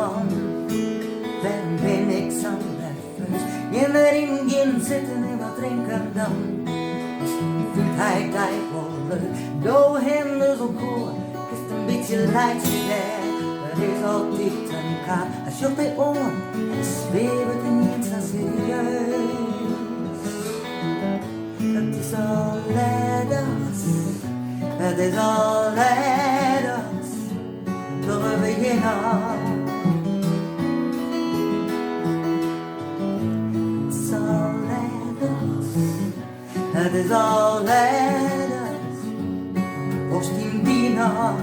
igenom. Vem ben ik samlar först. Genom ringen sitter ni och dränker dem. Hej, dig håller. Då händer så går. Kast en beetje lijkt je där. Het is al dit en kan. Als je op de oren. En zweven in niet zo serieus. Het is al leiders. Het is al leiders. Door we beginnen. Het is al leiders, als die binnen,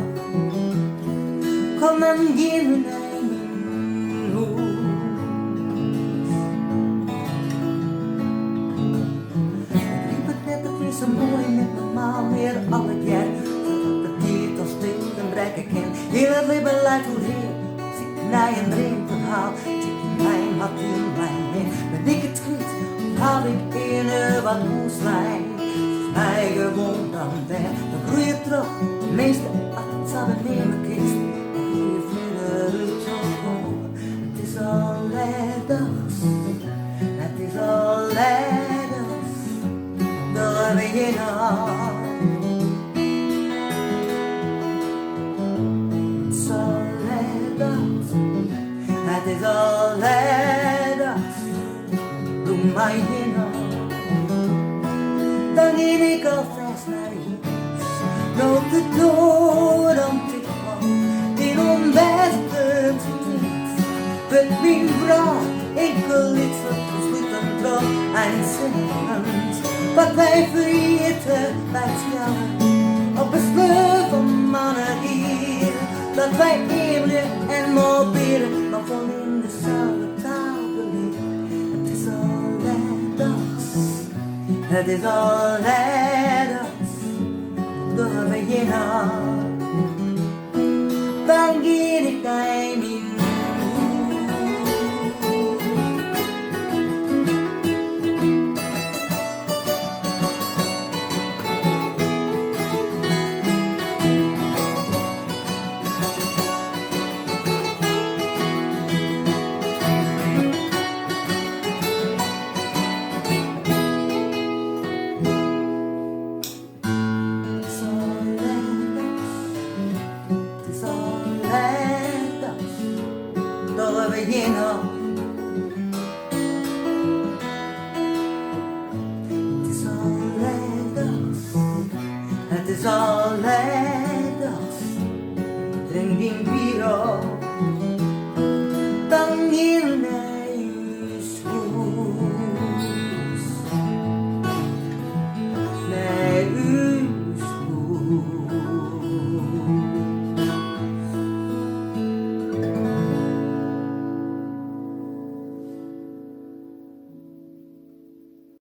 kom en geef me een hoed. Ik liep het net een keer zo mooi met mijn ma, meer alle keer, zodat de tijd als stil en breken ken. Heel het leven lijkt hoe heel, als ik naar een dream verhaal, check in mijn mat in mijn meen, ben ik het kwijt. Had ik in wat moest zijn, mij gewoon dan weg. Dan groei je terug, de meeste acht zou nemen kist. En groei je verder uit je komen. Het is al leiders, het is al leiders. Door beginnen. Het is al leiders, het is al leiders. Doe mij heen, dan ging ik alvast naar huis. Loop de door om te gaan, in onbeste tijd. Met mijn vrouw, enkel iets wat goed en trouw en zinnend. Wat wij vergeten bij jou, op een sleur van mannen hier. Dat wij eeuwen en mobielen, maar van in dezelfde taal beleven. Het is al leiders, door beginnen. Dan ga ik naar mijn beginnen.